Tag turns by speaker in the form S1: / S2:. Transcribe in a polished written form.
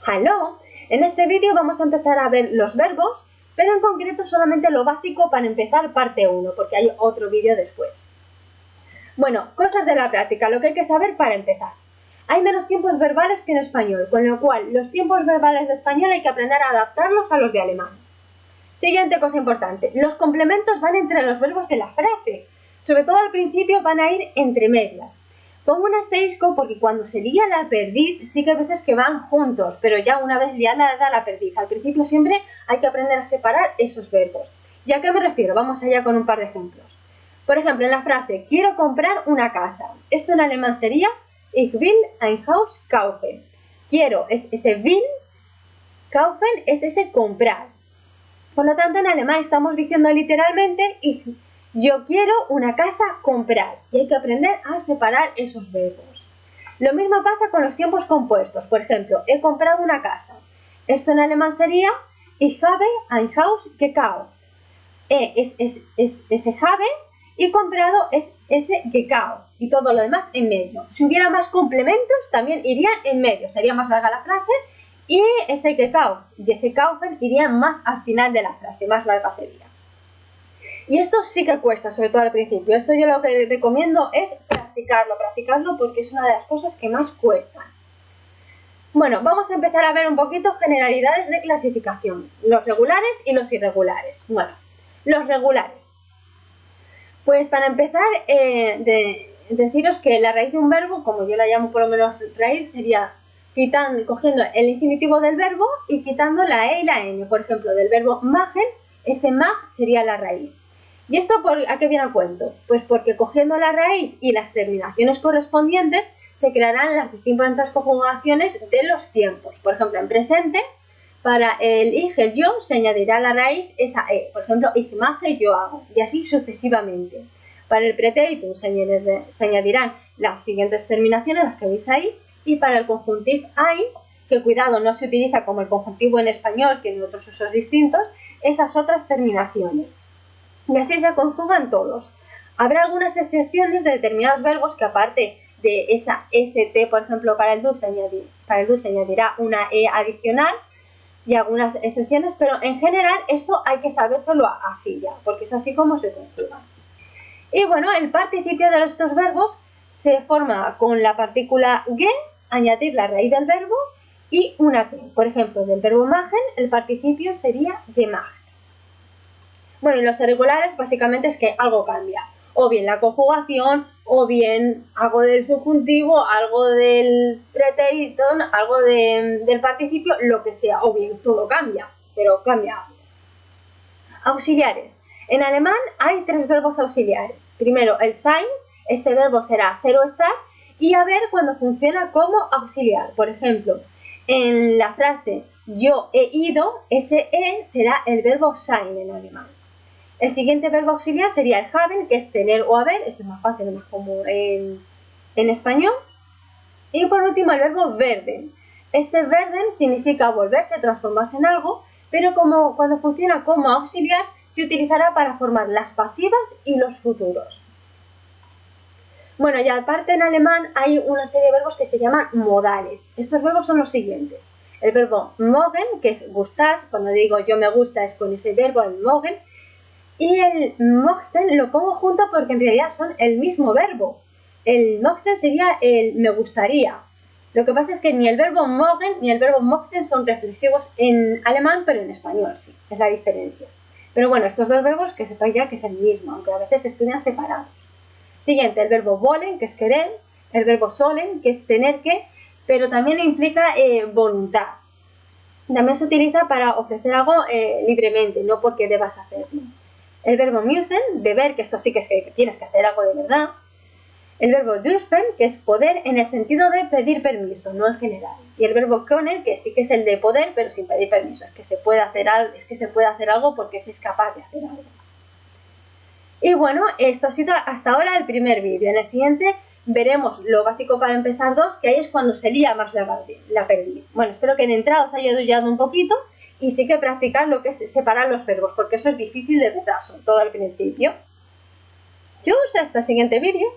S1: Hello, en este vídeo vamos a empezar a ver los verbos, pero en concreto solamente lo básico para empezar parte 1, porque hay otro vídeo después. Bueno, cosas de la práctica, lo que hay que saber para empezar. Hay menos tiempos verbales que en español, con lo cual los tiempos verbales de español hay que aprender a adaptarlos a los de alemán. Siguiente cosa importante, los complementos van entre los verbos de la frase, sobre todo al principio van a ir entre medias. Pongo un asterisco porque cuando se lía la perdiz sí que hay veces que van juntos, pero ya una vez liada la perdiz. Al principio siempre hay que aprender a separar esos verbos. ¿Y a qué me refiero? Vamos allá con un par de ejemplos. Por ejemplo, en la frase, quiero comprar una casa. Esto en alemán sería Ich will ein Haus kaufen. Quiero es ese will, kaufen es ese comprar. Por lo tanto, en alemán estamos diciendo literalmente yo quiero una casa comprar, y hay que aprender a separar esos verbos. Lo mismo pasa con los tiempos compuestos. Por ejemplo, he comprado una casa. Esto en alemán sería Ich habe ein Haus gekauft. Es ese habe y comprado es ese gekauft. Y todo lo demás en medio. Si hubiera más complementos, también irían en medio. Sería más larga la frase y ese gekauft y ese kaufen irían más al final de la frase. Más larga sería. Y esto sí que cuesta, sobre todo al principio. Esto yo lo que recomiendo es practicarlo porque es una de las cosas que más cuestan. Bueno, vamos a empezar a ver un poquito generalidades de clasificación. Los regulares y los irregulares. Bueno, los regulares. Pues para empezar, deciros que la raíz de un verbo, como yo la llamo por lo menos raíz, sería cogiendo el infinitivo del verbo y quitando la e y la n. Por ejemplo, del verbo machen, ese mag sería la raíz. ¿Y esto a qué viene a cuento? Pues porque cogiendo la raíz y las terminaciones correspondientes se crearán las distintas conjugaciones de los tiempos. Por ejemplo, en presente, para el ich, el yo, se añadirá la raíz esa e. Por ejemplo, ich mache, yo hago. Y así sucesivamente. Para el pretérito se añadirán las siguientes terminaciones, las que veis ahí. Y para el conjuntivo eins, que cuidado, no se utiliza como el conjuntivo en español, que en otros usos distintos, esas otras terminaciones. Y así se conjugan todos. Habrá algunas excepciones de determinados verbos que aparte de esa ST, por ejemplo, para el do se añadirá una E adicional y algunas excepciones, pero en general esto hay que sabérselo así ya, porque es así como se conjuga. Y bueno, el participio de estos verbos se forma con la partícula ge, añadir la raíz del verbo y una T. Por ejemplo, del verbo machen, el participio sería gemacht. Bueno, y los irregulares básicamente es que algo cambia. O bien la conjugación, o bien algo del subjuntivo, algo del pretérito, algo del participio, lo que sea. O bien todo cambia, pero cambia algo. Auxiliares. En alemán hay 3 verbos auxiliares. Primero el sein, este verbo será ser o estar, y a ver cuando funciona como auxiliar. Por ejemplo, en la frase yo he ido, ese e será el verbo sein en alemán. El siguiente verbo auxiliar sería el haben, que es tener o haber. Esto es más fácil, más común en español. Y por último el verbo werden. Este werden significa volverse, transformarse en algo, pero cuando funciona como auxiliar se utilizará para formar las pasivas y los futuros. Bueno, y aparte en alemán hay una serie de verbos que se llaman modales. Estos verbos son los siguientes. El verbo mögen, que es gustar. Cuando digo yo me gusta es con ese verbo, el mögen. Y el möchten lo pongo junto porque en realidad son el mismo verbo. El möchten sería el me gustaría. Lo que pasa es que ni el verbo mögen ni el verbo möchten son reflexivos en alemán, pero en español sí, es la diferencia. Pero bueno, estos dos verbos que sepáis ya que es el mismo, aunque a veces se estudian separados. Siguiente, el verbo wollen, que es querer. El verbo sollen, que es tener que, pero también implica voluntad. También se utiliza para ofrecer algo libremente, no porque debas hacerlo. El verbo müssen, deber, que esto sí que es que tienes que hacer algo de verdad. El verbo dürfen, que es poder en el sentido de pedir permiso, no en general. Y el verbo können, que sí que es el de poder, pero sin pedir permiso. Es que se puede hacer algo porque se es capaz de hacer algo. Y bueno, esto ha sido hasta ahora el primer vídeo. En el siguiente veremos lo básico para empezar 2, que ahí es cuando se lía más la perdiz. Bueno, espero que en entrada os haya ayudado un poquito. Y sí que practicar lo que es separar los verbos, porque eso es difícil de verdad, sobre todo al principio. Hasta el siguiente vídeo.